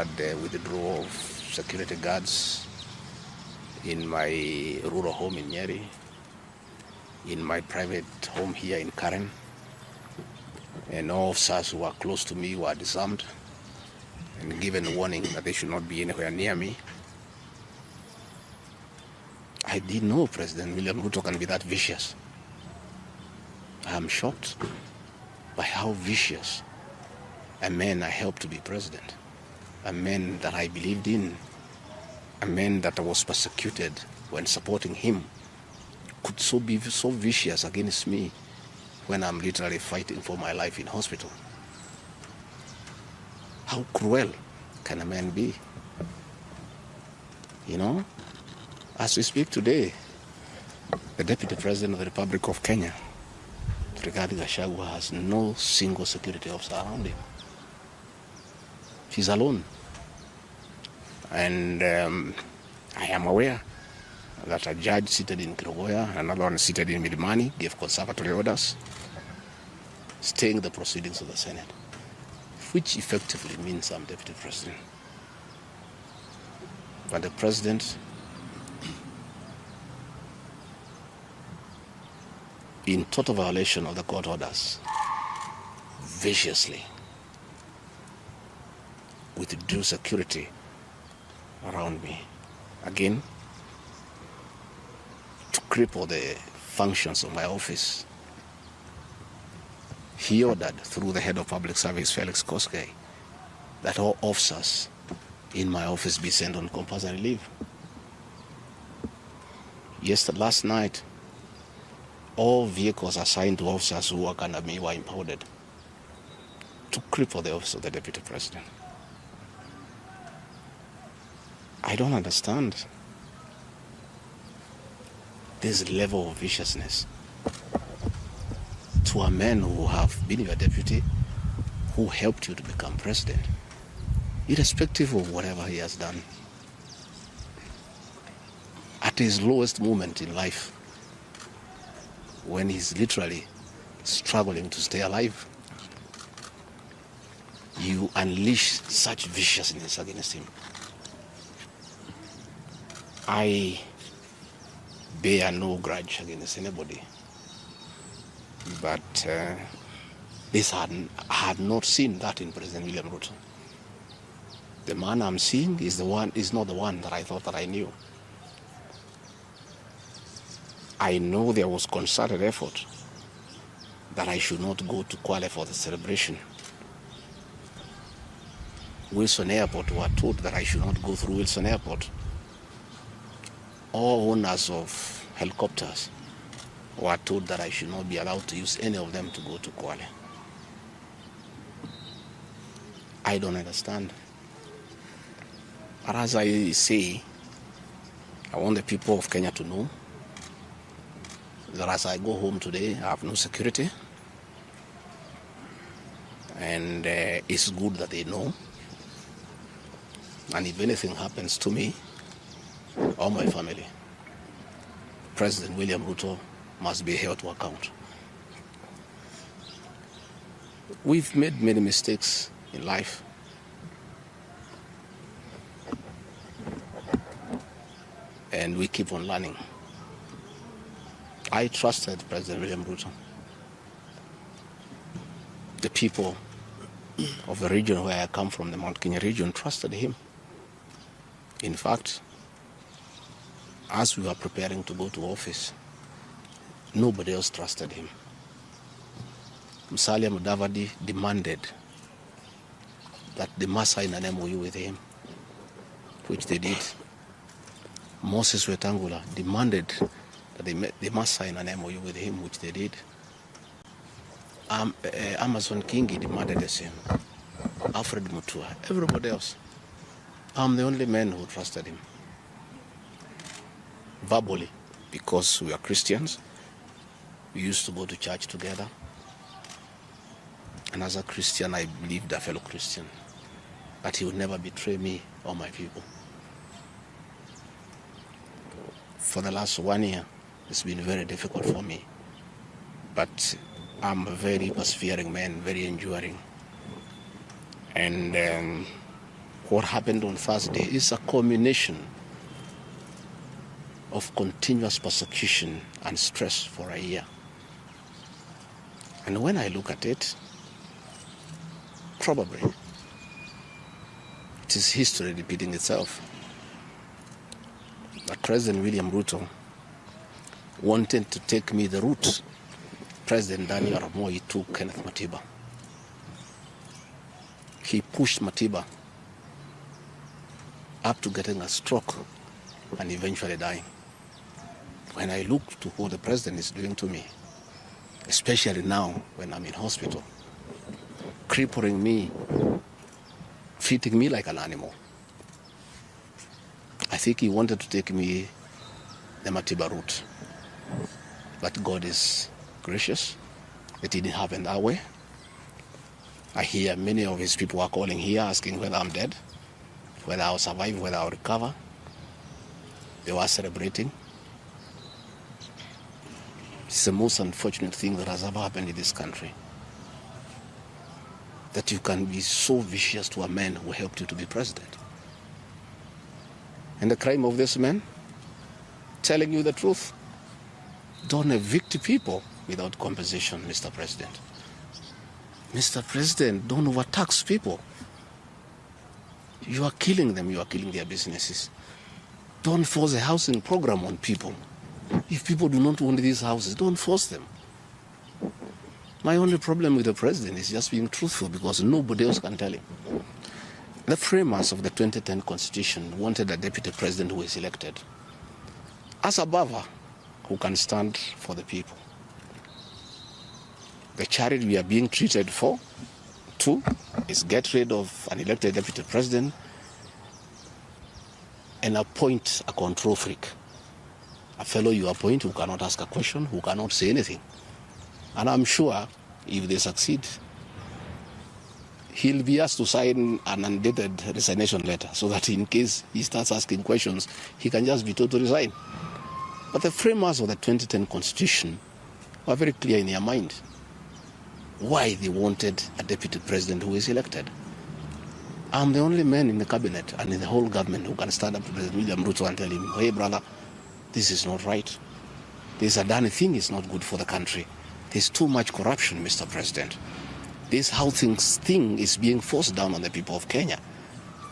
ordered the withdrawal of security guards in my rural home in Nyeri, in my private home here in Karen, and all officers who are close to me were disarmed and given a warning that they should not be anywhere near me. I didn't know President William Ruto can be that vicious. I am shocked by how vicious a man I helped to be president, a man that I believed in, a man that I was persecuted when supporting him, could be so vicious against me when I'm literally fighting for my life in hospital. How cruel can a man be? You know, as we speak today, the Deputy President of the Republic of Kenya, regarding Gachagua, has no single security officer around him. He's alone. And I am aware that a judge seated in Kirogoya and another one seated in Milimani gave conservatory orders staying the proceedings of the Senate, which effectively means I'm Deputy President. But the President, in total violation of the court orders, viciously withdrew security around me. Again, to cripple the functions of my office. He ordered through the head of public service, Felix Koskei, that all officers in my office be sent on compulsory leave. Last night, all vehicles assigned to officers who work under me were impounded to cripple the office of the Deputy President. I don't understand this level of viciousness to a man who have been your deputy, who helped you to become president, irrespective of whatever he has done. At his lowest moment in life, when he's literally struggling to stay alive, you unleash such viciousness against him. I bear no grudge against anybody, but I had not seen that in President William Ruto. The man I'm seeing is not the one that I thought that I knew. I know there was concerted effort that I should not go to Kwale for the celebration. Wilson Airport were told that I should not go through Wilson Airport. All owners of helicopters were told that I should not be allowed to use any of them to go to Kwale. I don't understand. But as I say, I want the people of Kenya to know that as I go home today, I have no security. And it's good that they know. And if anything happens to me or my family, President William Ruto must be held to account. We've made many mistakes in life. And we keep on learning. I trusted President William Ruto. The people of the region where I come from, the Mount Kenya region, trusted him. In fact, as we were preparing to go to office, nobody else trusted him. Musalia Mudavadi demanded that they must sign an MOU with him, which they did. Moses Wetangula demanded that they must sign an MOU with him, which they did. Amazon Kingi demanded the same. Alfred Mutua, everybody else. I'm the only man who trusted him. Verbally, because we are Christians, we used to go to church together. And as a Christian, I believed a fellow Christian that he would never betray me or my people. For the last 1 year, it's been very difficult for me. But I'm a very persevering man, very enduring. And what happened on Thursday is a culmination of continuous persecution and stress for a year. And when I look at it, probably it is history repeating itself. That President William Ruto wanted to take me the route President Daniel Arap Moi took Kenneth Matiba. He pushed Matiba up to getting a stroke and eventually dying. When I look to what the president is doing to me, especially now when I'm in hospital, crippling me, treating me like an animal, I think he wanted to take me the Matiba route. But God is gracious. It didn't happen that way. I hear many of his people are calling here asking whether I'm dead, whether I'll survive, whether I'll recover. They were celebrating. It's the most unfortunate thing that has ever happened in this country. That you can be so vicious to a man who helped you to be president. And the crime of this man? Telling you the truth. Don't evict people without compensation, Mr. President. Mr. President, don't overtax people. You are killing them, you are killing their businesses. Don't force a housing program on people. If people do not want these houses, don't force them. My only problem with the president is just being truthful because nobody else can tell him. The framers of the 2010 Constitution wanted a deputy president who is elected as a buffer who can stand for the people. The charity we are being treated for, too, is get rid of an elected deputy president and appoint a control freak. A fellow you appoint who cannot ask a question, who cannot say anything. And I'm sure if they succeed, he'll be asked to sign an undated resignation letter so that in case he starts asking questions, he can just be told to resign. But the framers of the 2010 Constitution were very clear in their mind why they wanted a deputy president who is elected. I'm the only man in the cabinet and in the whole government who can stand up to President William Ruto and tell him, hey brother, this is not right. This Adani thing is not good for the country. There's too much corruption, Mr. President. This housing thing is being forced down on the people of Kenya.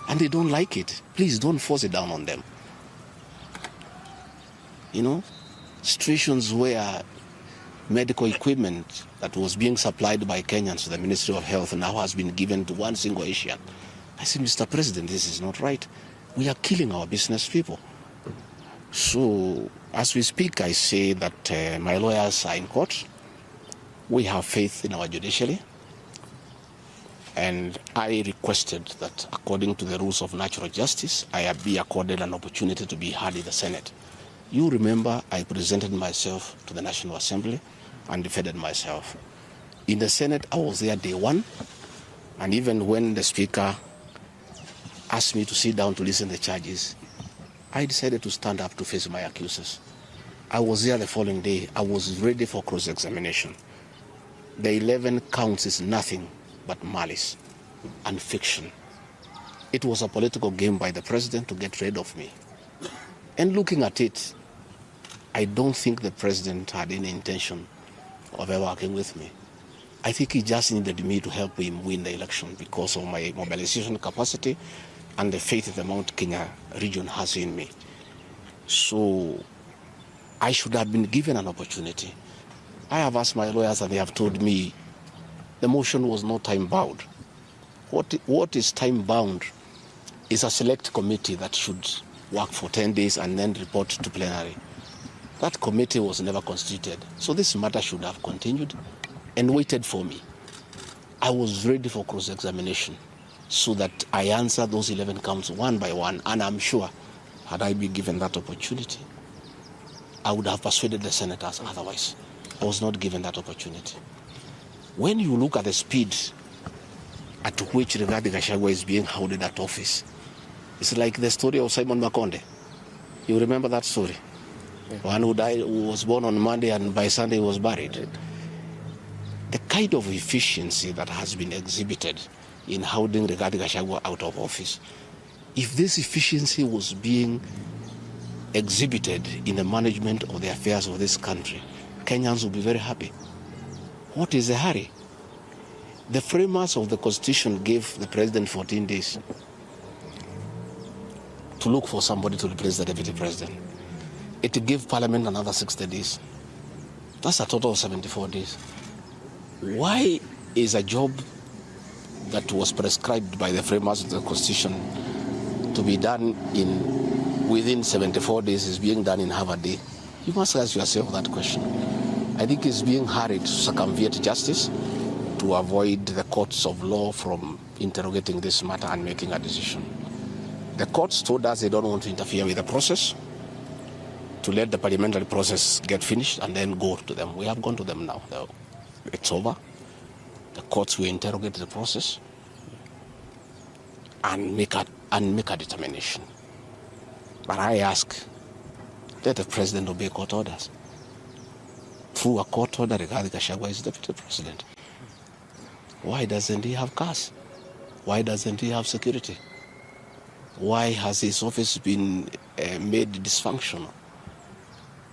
And they don't like it. Please don't force it down on them. You know, situations where medical equipment that was being supplied by Kenyans to the Ministry of Health now has been given to one single Asian. I say, Mr. President, this is not right. We are killing our business people. So, as we speak, I say that my lawyers are in court. We have faith in our judiciary. And I requested that, according to the rules of natural justice, I be accorded an opportunity to be heard in the Senate. You remember I presented myself to the National Assembly and defended myself. In the Senate, I was there day one. And even when the Speaker asked me to sit down to listen to the charges, I decided to stand up to face my accusers. I was there the following day. I was ready for cross-examination. The 11 counts is nothing but malice and fiction. It was a political game by the president to get rid of me. And looking at it, I don't think the president had any intention of ever working with me. I think he just needed me to help him win the election because of my mobilization capacity and the faith the Mount Kenya region has in me. So I should have been given an opportunity. I have asked my lawyers and they have told me the motion was not time-bound. What is time-bound is a select committee that should work for 10 days and then report to plenary. That committee was never constituted. So this matter should have continued and waited for me. I was ready for cross-examination so that I answer those 11 counts one by one. And I'm sure, had I been given that opportunity, I would have persuaded the senators otherwise. I was not given that opportunity. When you look at the speed at which Rigathi Gachagua is being held in that office, it's like the story of Simon Makonde. You remember that story? Yeah. One who died, who was born on Monday and by Sunday he was buried. The kind of efficiency that has been exhibited in holding Rigathi Gachagua out of office If this efficiency was being exhibited in the management of the affairs of this country, Kenyans would be very happy. What is the hurry? The framers of the Constitution gave the president 14 days to look for somebody to replace the deputy president. It gave Parliament another 60 days. That's a total of 74 days. Why is a job that was prescribed by the framers of the Constitution to be done within 74 days is being done in half a day? You must ask yourself that question. I think it's being hurried to circumvent justice, to avoid the courts of law from interrogating this matter and making a decision. The courts told us they don't want to interfere with the process, to let the parliamentary process get finished and then go to them. We have gone to them now. It's over. The courts will interrogate the process and make a determination. But I ask, let the president obey court orders. Through a court order, Rigathi Gachagua is deputy president. Why doesn't he have cars? Why doesn't he have security? Why has his office been made dysfunctional?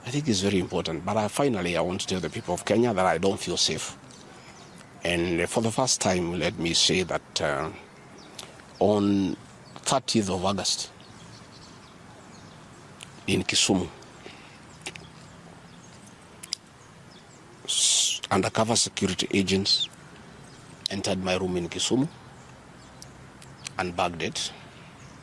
I think it's very important. But finally, I want to tell the people of Kenya that I don't feel safe. And for the first time, let me say that on 30th of August in Kisumu, undercover security agents entered my room in Kisumu and bagged it.